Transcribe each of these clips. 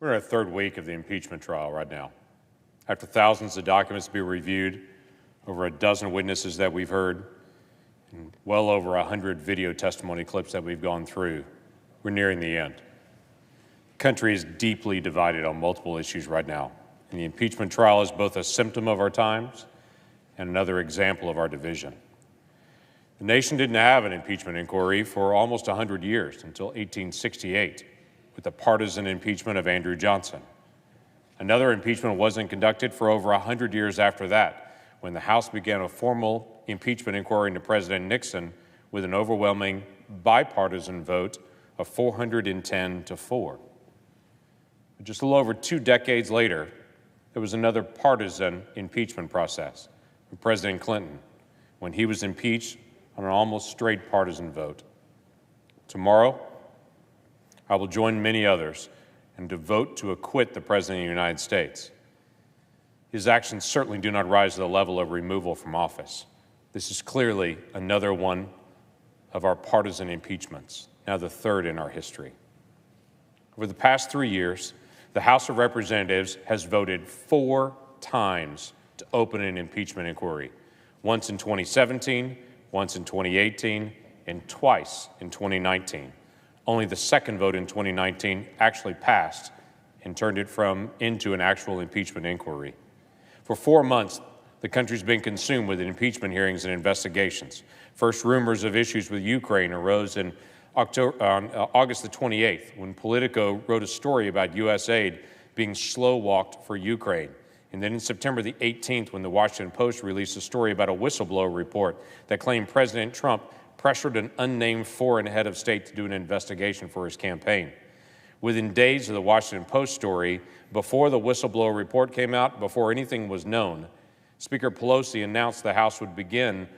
We're in our third week of the impeachment trial right now. After thousands of documents to be reviewed, over a dozen witnesses that we've heard, and well over 100 video testimony clips that we've gone through, we're nearing the end. The country is deeply divided on multiple issues right now, and the impeachment trial is both a symptom of our times and another example of our division. The nation didn't have an impeachment inquiry for almost 100 years, until 1868, with the partisan impeachment of Andrew Johnson. Another impeachment wasn't conducted for over 100 years after that, when the House began a formal impeachment inquiry into President Nixon with an overwhelming bipartisan vote of 410 to 4. But just a little over 2 decades later, there was another partisan impeachment process with President Clinton, when he was impeached on an almost straight partisan vote. Tomorrow, I will join many others and to vote to acquit the President of the United States. His actions certainly do not rise to the level of removal from office. This is clearly another one of our partisan impeachments, now the third in our history. Over the past 3 years, the House of Representatives has voted 4 times to open an impeachment inquiry, once in 2017, once in 2018, and twice in 2019. Only the second vote in 2019 actually passed and turned it into an actual impeachment inquiry. For 4 months, the country's been consumed with impeachment hearings and investigations. First, rumors of issues with Ukraine arose on August the 28th, when Politico wrote a story about U.S. aid being slow-walked for Ukraine. And then in September the 18th, when the Washington Post released a story about a whistleblower report that claimed President Trump pressured an unnamed foreign head of state to do an investigation for his campaign. Within days of the Washington Post story, before the whistleblower report came out, before anything was known, Speaker Pelosi announced the House would begin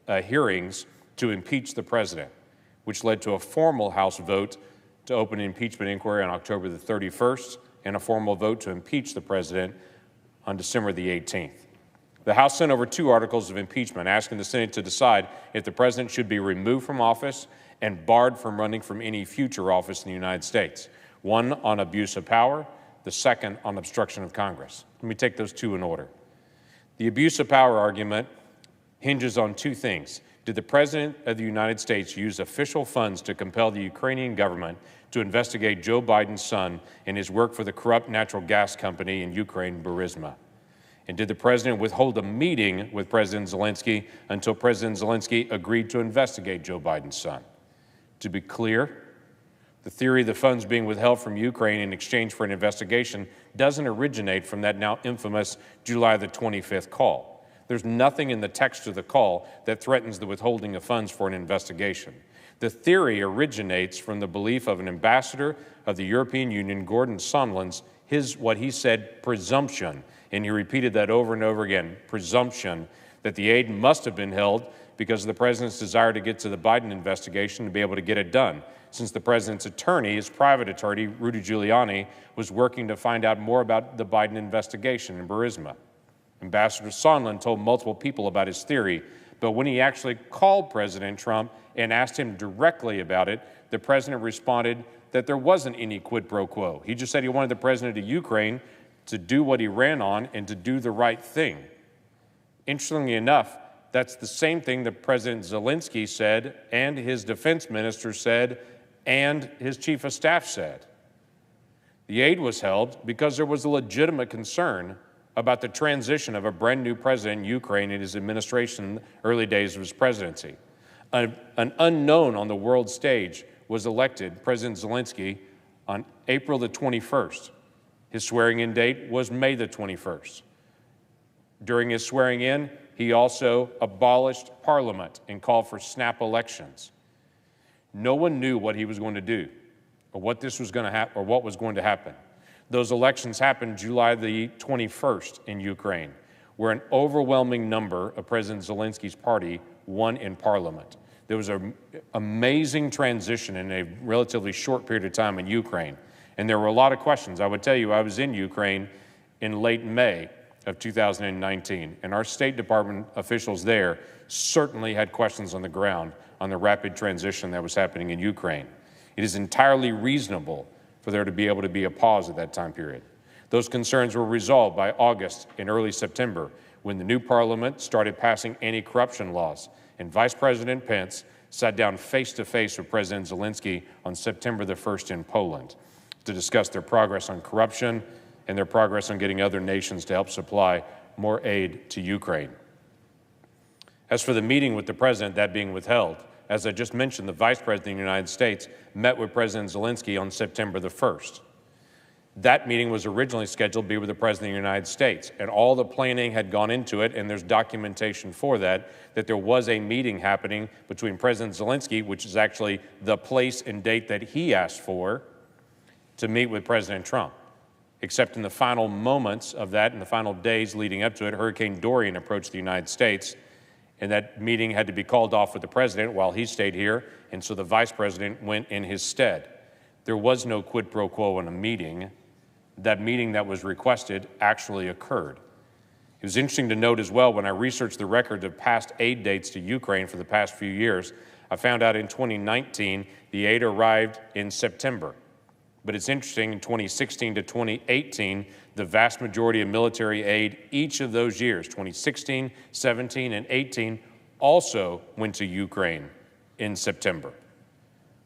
hearings to impeach the president, which led to a formal House vote to open an impeachment inquiry on October the 31st and a formal vote to impeach the president on December the 18th. The House sent over 2 articles of impeachment, asking the Senate to decide if the president should be removed from office and barred from running from any future office in the United States. One on abuse of power, the second on obstruction of Congress. Let me take those 2 in order. The abuse of power argument hinges on 2 things. Did the President of the United States use official funds to compel the Ukrainian government to investigate Joe Biden's son and his work for the corrupt natural gas company in Ukraine, Burisma? And did the president withhold a meeting with President Zelensky until President Zelensky agreed to investigate Joe Biden's son? To be clear, the theory of the funds being withheld from Ukraine in exchange for an investigation doesn't originate from that now infamous July the 25th call. There's nothing in the text of the call that threatens the withholding of funds for an investigation. The theory originates from the belief of an ambassador of the European Union, Gordon Sondland's, what he said, presumption, and he repeated that over and over again, presumption that the aid must have been held because of the president's desire to get to the Biden investigation and be able to get it done, since the president's attorney, his private attorney, Rudy Giuliani, was working to find out more about the Biden investigation in Burisma. Ambassador Sondland told multiple people about his theory, but when he actually called President Trump and asked him directly about it, the president responded that there wasn't any quid pro quo. He just said he wanted the president of Ukraine to do what he ran on and to do the right thing. Interestingly enough, that's the same thing that President Zelensky said, and his defense minister said, and his chief of staff said. The aid was held because there was a legitimate concern about the transition of a brand new president in Ukraine in his administration in the early days of his presidency. An unknown on the world stage was elected, President Zelensky, on April the 21st. His swearing-in date was May the 21st. During his swearing-in, he also abolished Parliament and called for snap elections. No one knew what he was going to do or what was going to happen. Those elections happened July the 21st in Ukraine, where an overwhelming number of President Zelensky's party won in Parliament. There was an amazing transition in a relatively short period of time in Ukraine. And there were a lot of questions. I would tell you, I was in Ukraine in late May of 2019, and our State Department officials there certainly had questions on the ground on the rapid transition that was happening in Ukraine. It is entirely reasonable for for there to be able to be a pause at that time period. Those concerns were resolved by August and early September, when the new parliament started passing anti-corruption laws, and Vice President Pence sat down face-to-face with President Zelensky on September the 1st in Poland to discuss their progress on corruption and their progress on getting other nations to help supply more aid to Ukraine. As for the meeting with the president, that being withheld, as I just mentioned, the Vice President of the United States met with President Zelensky on September the 1st. That meeting was originally scheduled to be with the President of the United States, and all the planning had gone into it, and there's documentation for that there was a meeting happening between President Zelensky, which is actually the place and date that he asked for, to meet with President Trump. Except in the final moments of that, in the final days leading up to it, Hurricane Dorian approached the United States, and that meeting had to be called off with the president while he stayed here, and so the vice president went in his stead. There was no quid pro quo in a meeting. That meeting that was requested actually occurred. It was interesting to note as well, when I researched the record of past aid dates to Ukraine for the past few years, I found out in 2019, the aid arrived in September. But it's interesting, in 2016 to 2018, the vast majority of military aid each of those years, 2016, 17, and 18, also went to Ukraine in September.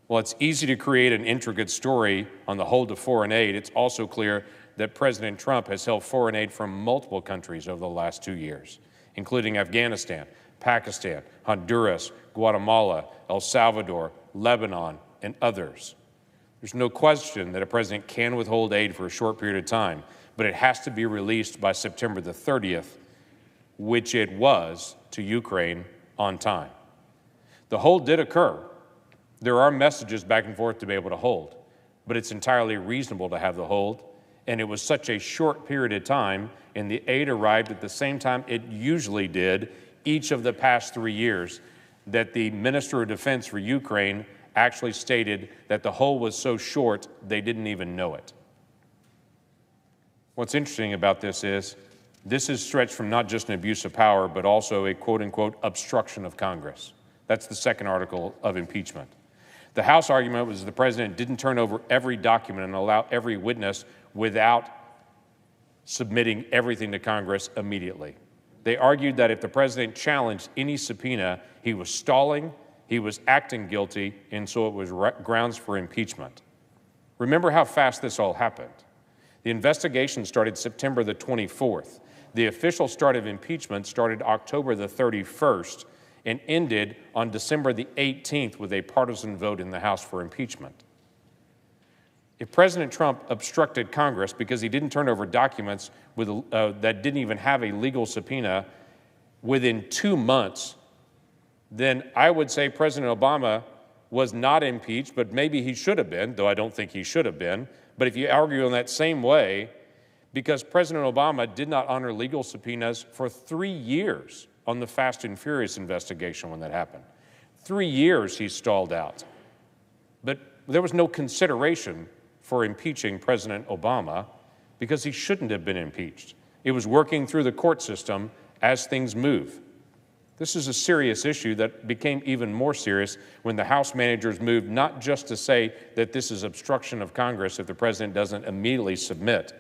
Well, it's easy to create an intricate story on the hold of foreign aid. It's also clear that President Trump has held foreign aid from multiple countries over the last 2 years, including Afghanistan, Pakistan, Honduras, Guatemala, El Salvador, Lebanon, and others. There's no question that a president can withhold aid for a short period of time, but it has to be released by September the 30th, which it was to Ukraine on time. The hold did occur. There are messages back and forth to be able to hold, but it's entirely reasonable to have the hold, and it was such a short period of time, and the aid arrived at the same time it usually did each of the past 3 years, that the Minister of Defense for Ukraine actually stated that the hold was so short they didn't even know it. What's interesting about this is stretched from not just an abuse of power, but also a quote-unquote obstruction of Congress. That's the second article of impeachment. The House argument was the president didn't turn over every document and allow every witness without submitting everything to Congress immediately. They argued that if the president challenged any subpoena, he was stalling, he was acting guilty, and so it was grounds for impeachment. Remember how fast this all happened. The investigation started September the 24th. The official start of impeachment started October the 31st and ended on December the 18th with a partisan vote in the House for impeachment. If President Trump obstructed Congress because he didn't turn over documents that didn't even have a legal subpoena within 2 months, then I would say President Obama was not impeached, but maybe he should have been, though I don't think he should have been. But if you argue in that same way, because President Obama did not honor legal subpoenas for 3 years on the Fast and Furious investigation when that happened. 3 years he stalled out. But there was no consideration for impeaching President Obama because he shouldn't have been impeached. It was working through the court system as things move. This is a serious issue that became even more serious when the House managers moved not just to say that this is obstruction of Congress if the president doesn't immediately submit,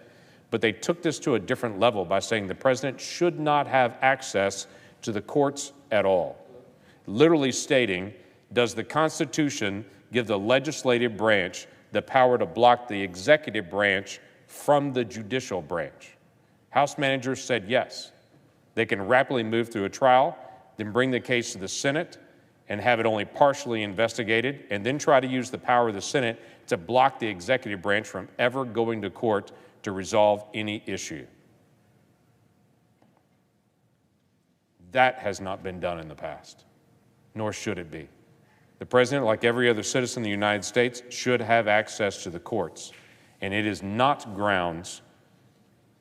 but they took this to a different level by saying the president should not have access to the courts at all, literally stating, does the Constitution give the legislative branch the power to block the executive branch from the judicial branch? House managers said yes. They can rapidly move through a trial, then bring the case to the Senate and have it only partially investigated, and then try to use the power of the Senate to block the executive branch from ever going to court to resolve any issue. That has not been done in the past, nor should it be. The president, like every other citizen in the United States, should have access to the courts, and it is not grounds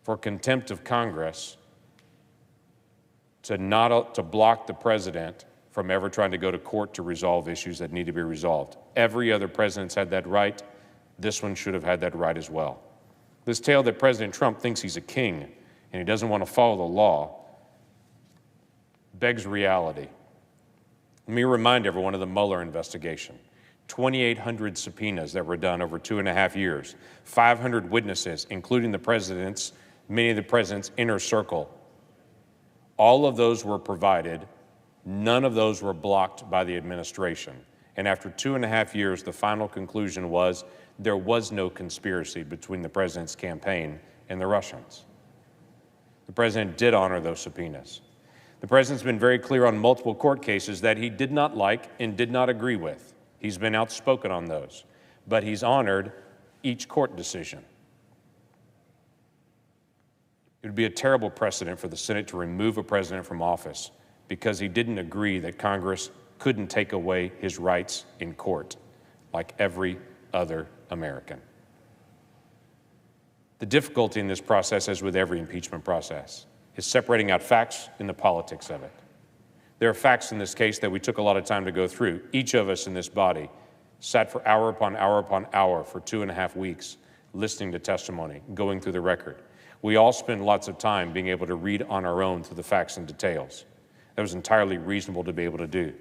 for contempt of Congress to block the president from ever trying to go to court to resolve issues that need to be resolved. Every other president's had that right. This one should have had that right as well. This tale that President Trump thinks he's a king and he doesn't want to follow the law begs reality. Let me remind everyone of the Mueller investigation. 2,800 subpoenas that were done over 2.5 years, 500 witnesses, including many of the president's inner circle. All of those were provided. None of those were blocked by the administration. And after 2.5 years, the final conclusion was there was no conspiracy between the president's campaign and the Russians. The president did honor those subpoenas. The president's been very clear on multiple court cases that he did not like and did not agree with. He's been outspoken on those, but he's honored each court decision. It would be a terrible precedent for the Senate to remove a president from office because he didn't agree that Congress couldn't take away his rights in court, like every other American. The difficulty in this process, as with every impeachment process, is separating out facts and the politics of it. There are facts in this case that we took a lot of time to go through. Each of us in this body sat for hour upon hour upon hour for 2.5 weeks listening to testimony, going through the record. We all spend lots of time being able to read on our own through the facts and details. That was entirely reasonable to be able to do.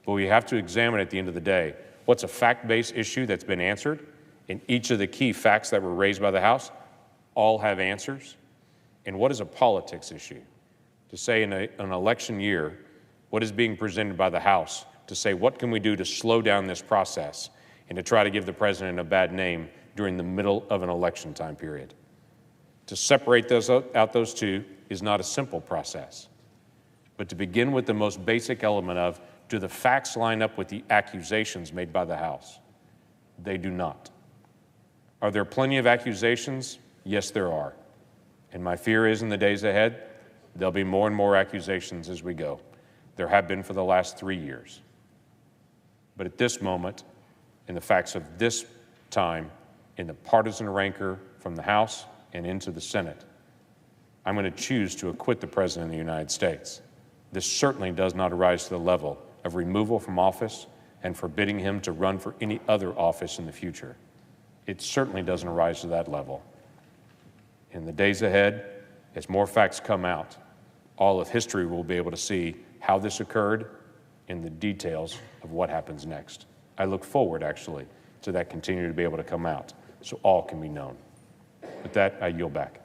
But we have to examine at the end of the day, what's a fact-based issue that's been answered? And each of the key facts that were raised by the House all have answers. And what is a politics issue? To say in an election year, what is being presented by the House to say, what can we do to slow down this process and to try to give the president a bad name during the middle of an election time period? To separate those two is not a simple process. But to begin with the most basic element of, do the facts line up with the accusations made by the House? They do not. Are there plenty of accusations? Yes, there are. And my fear is in the days ahead, there'll be more and more accusations as we go. There have been for the last 3 years. But at this moment, in the facts of this time, in the partisan rancor from the House and into the Senate, I'm going to choose to acquit the President of the United States. This certainly does not rise to the level of removal from office and forbidding him to run for any other office in the future. It certainly doesn't rise to that level. In the days ahead, as more facts come out, all of history will be able to see how this occurred and the details of what happens next. I look forward, actually, to that continuing to be able to come out so all can be known. With that, I yield back.